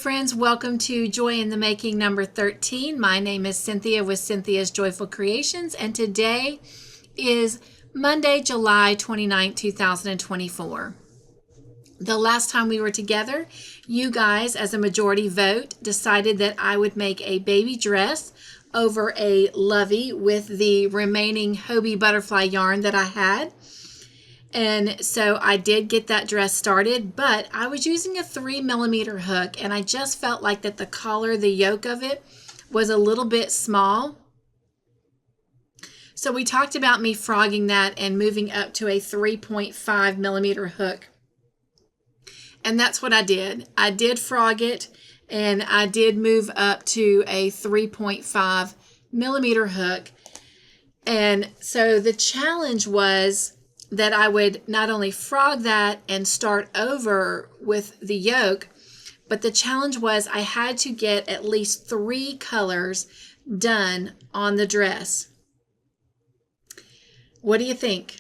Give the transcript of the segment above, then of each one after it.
friends, welcome to Joy in the Making number 13. My name is Cynthia with Cynthia's Joyful Creations, and today is Monday, July 29, 2024. The last time we were together, you guys, as a majority vote, decided that I would make a baby dress over a lovey with the remaining Hobbii butterfly yarn that I had. And so I did get that dress started, but I was using a 3mm hook, and I just felt like that the collar, the yoke of it, was a little bit small. So we talked about me frogging that and moving up to a 3.5mm hook. And that's what I did. I did frog it, and I did move up to a 3.5mm hook. And so the challenge was that I would not only frog that and start over with the yoke, but the challenge was I had to get at least 3 colors done on the dress. What do you think?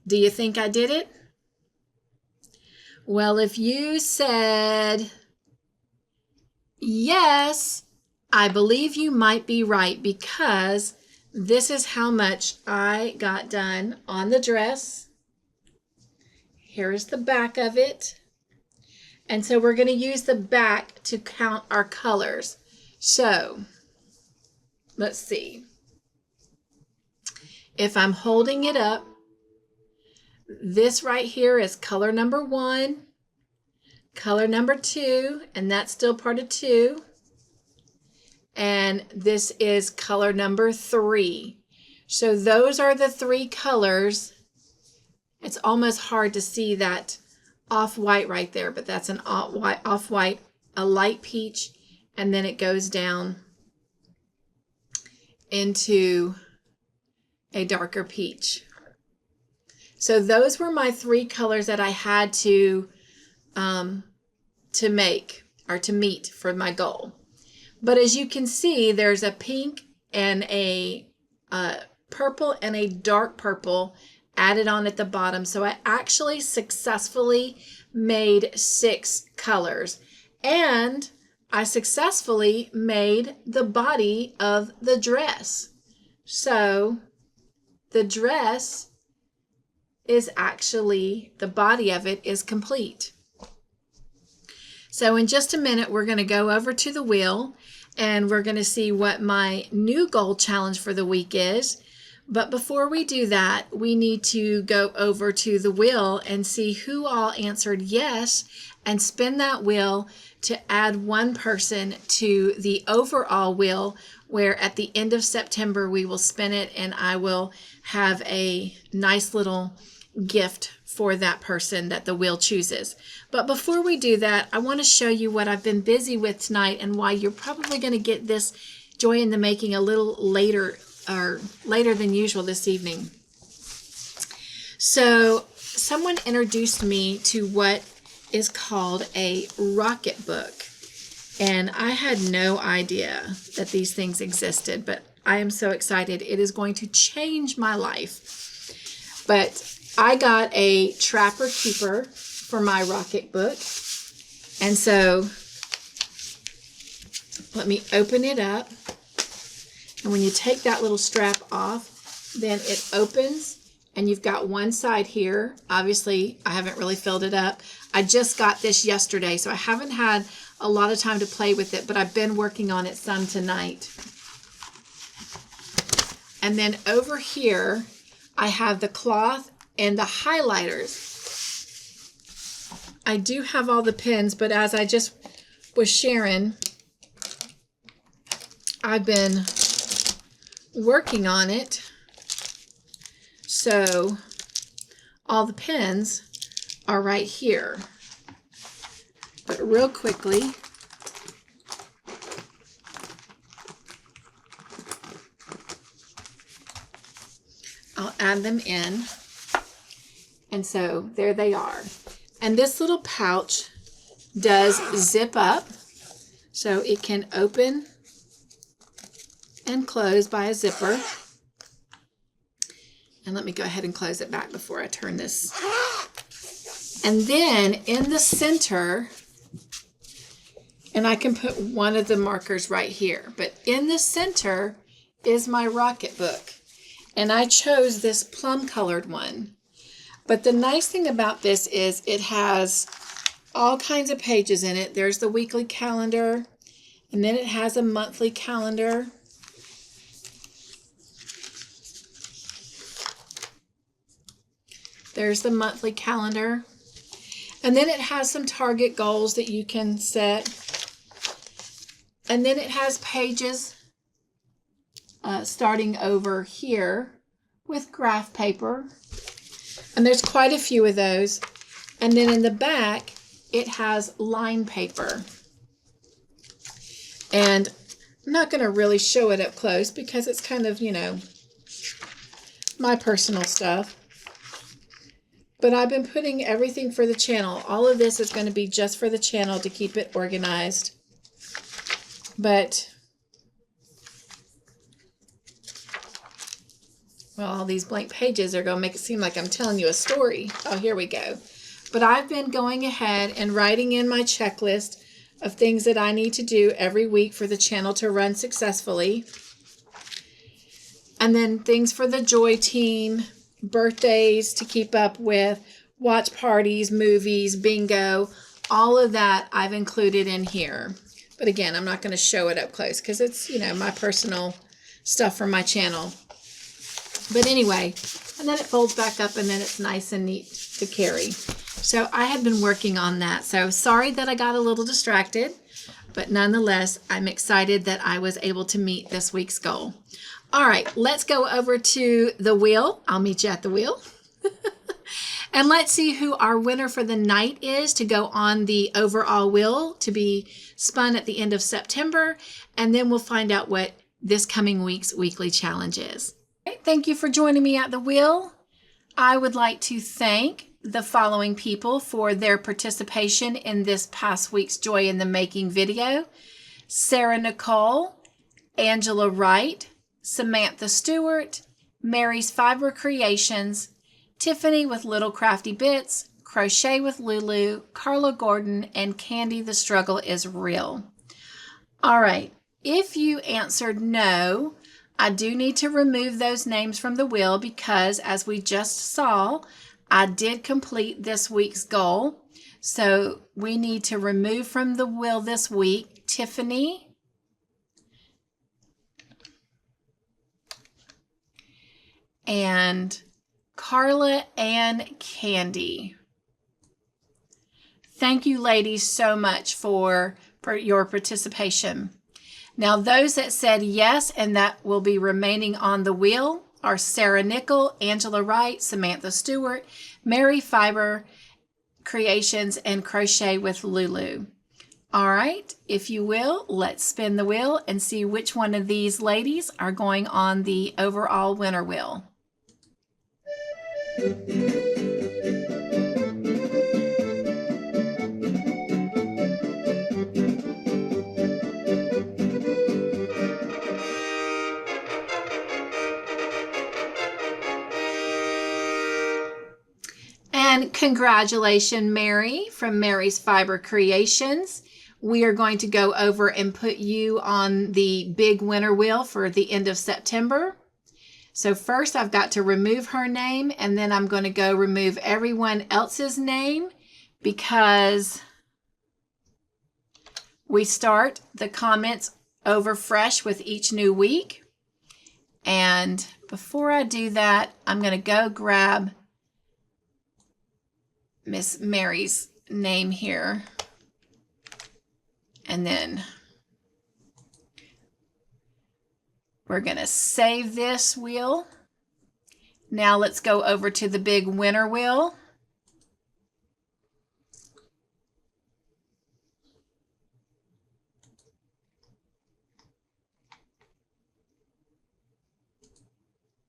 Do you think I did it? Well, if you said yes, I believe you might be right, because this is how much I got done on the dress. Here's the back of it. And so we're going to use the back to count our colors. So let's see. If I'm holding it up, this right here is color number 1, color number 2, and that's still part of 2. And this is color number 3. So those are the 3 colors. It's almost hard to see that off-white right there, but that's an off-white, a light peach, and then it goes down into a darker peach. So those were my 3 colors that I had to make, or to meet for my goal. But as you can see, there's a pink and a purple and a dark purple added on at the bottom. So I actually successfully made 6 colors, and I successfully made the body of the dress. So the dress is actually, the body of it is complete. So in just a minute, we're going to go over to the wheel, and we're going to see what my new goal challenge for the week is. But before we do that, we need to go over to the wheel and see who all answered yes, and spin that wheel to add one person to the overall wheel, where at the end of September we will spin it, and I will have a nice little gift for that person that the wheel chooses. But before we do that, I want to show you what I've been busy with tonight, and why you're probably going to get this Joy in the Making a little later, or later than usual this evening. So someone introduced me to what is called a rocket book, and I had no idea that these things existed, but I am so excited. It is going to change my life. But I got a Trapper Keeper for my rocket book, and so let me open it up. And when you take that little strap off, then it opens, and you've got one side here. Obviously, I haven't really filled it up. I just got this yesterday, so I haven't had a lot of time to play with it, but I've been working on it some tonight. And then over here, I have the cloth and the highlighters. I do have all the pins, but as I just was sharing, I've been working on it, so all the pins are right here. But real quickly, I'll add them in, and so there they are. And this little pouch does zip up, so it can open and close by a zipper. And let me go ahead and close it back before I turn this. And then in the center And I can put one of the markers right here. But in the center is my rocket book. And I chose this plum colored one. But the nice thing about this is it has all kinds of pages in it. There's the weekly calendar, and then it has a monthly calendar. There's the monthly calendar. And then it has some target goals that you can set. And then it has pages starting over here with graph paper. And there's quite a few of those. And then in the back, it has line paper. And I'm not going to really show it up close because it's kind of, you know, my personal stuff. But I've been putting everything for the channel. All of this is going to be just for the channel to keep it organized. But, well, all these blank pages are going to make it seem like I'm telling you a story. Oh, here we go. But I've been going ahead and writing in my checklist of things that I need to do every week for the channel to run successfully. And then things for the Joy team, birthdays to keep up with, watch parties, movies, bingo, all of that I've included in here. But again, I'm not going to show it up close because it's, you know, my personal stuff from my channel. But anyway, and then it folds back up and then it's nice and neat to carry. So I had been working on that. So sorry that I got a little distracted, but nonetheless, I'm excited that I was able to meet this week's goal. All right, let's go over to the wheel. I'll meet you at the wheel. And let's see who our winner for the night is to go on the overall wheel to be spun at the end of September. And then we'll find out what this coming week's weekly challenge is. Okay, thank you for joining me at the wheel. I would like to thank the following people for their participation in this past week's Joy in the Making video. Sarah Nicole, Angela Wright, Samantha Stewart, Mary's Fiber Creations, Tiffany with Little Crafty Bits, Crochet with Lulu, Carla Gordon, and Candy the Struggle is Real. All right, if you answered no, I do need to remove those names from the wheel because, as we just saw, I did complete this week's goal. So we need to remove from the wheel this week Tiffany, and Carla and Candy. Thank you, ladies, so much for your participation. Now, those that said yes and that will be remaining on the wheel are Sarah Nickel, Angela Wright, Samantha Stewart, Mary Fiber Creations, and Crochet with Lulu. All right, if you will, let's spin the wheel and see which one of these ladies are going on the overall winner wheel. And congratulations, Mary, from Mary's Fiber Creations. We are going to go over and put you on the big winner wheel for the end of September. So first I've got to remove her name, and then I'm going to go remove everyone else's name because we start the comments over fresh with each new week. And before I do that, I'm going to go grab Miss Mary's name here. And then we're going to save this wheel. Now let's go over to the big winner wheel.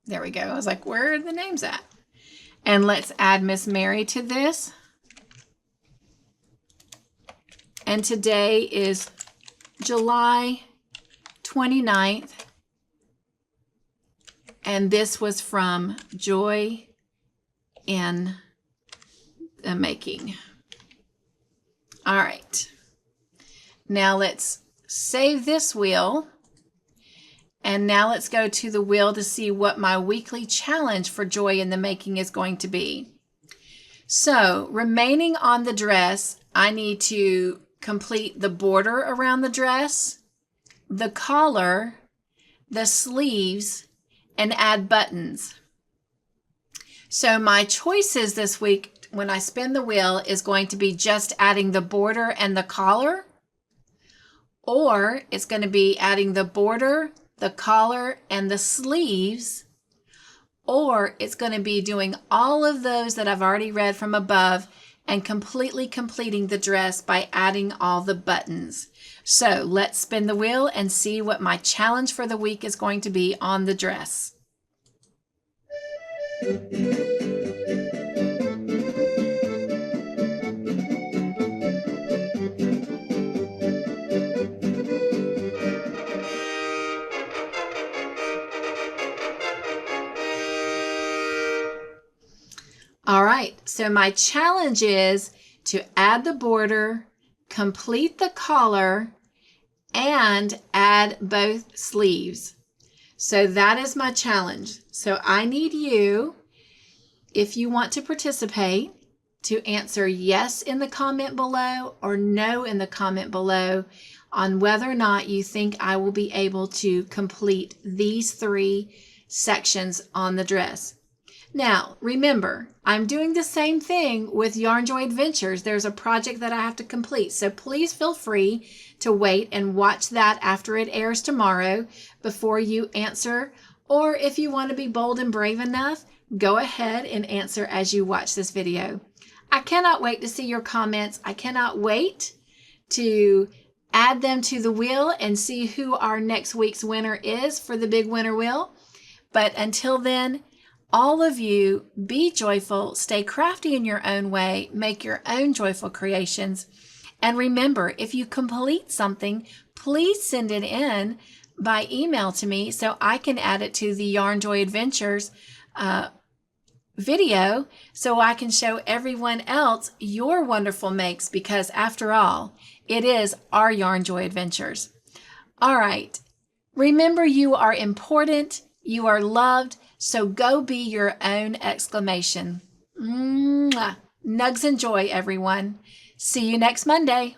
There we go. I was like, where are the names at? And let's add Miss Mary to this. And today is July 29th. And this was from Joy in the Making. All right. Now let's save this wheel. And now let's go to the wheel to see what my weekly challenge for Joy in the Making is going to be. So, remaining on the dress, I need to complete the border around the dress, the collar, the sleeves, and add buttons. So my choices this week when I spin the wheel is going to be just adding the border and the collar, or it's going to be adding the border, the collar, and the sleeves, or it's going to be doing all of those that I've already read from above and completely completing the dress by adding all the buttons. So let's spin the wheel and see what my challenge for the week is going to be on the dress. All right, so my challenge is to add the border, complete the collar, and add both sleeves. So that is my challenge. So I need you, if you want to participate, to answer yes in the comment below or no in the comment below on whether or not you think I will be able to complete these 3 sections on the dress. Now, remember, I'm doing the same thing with Yarn Joy Adventures. There's a project that I have to complete, so please feel free to wait and watch that after it airs tomorrow before you answer. Or if you want to be bold and brave enough, go ahead and answer as you watch this video. I cannot wait to see your comments. I cannot wait to add them to the wheel and see who our next week's winner is for the big winner wheel. But until then, all of you, be joyful, stay crafty in your own way, make your own joyful creations. And remember, if you complete something, please send it in by email to me so I can add it to the Yarn Joy Adventures video so I can show everyone else your wonderful makes, because after all, it is our Yarn Joy Adventures. All right, remember you are important, you are loved, so go be your own exclamation. Nugs and joy, everyone. See you next Monday.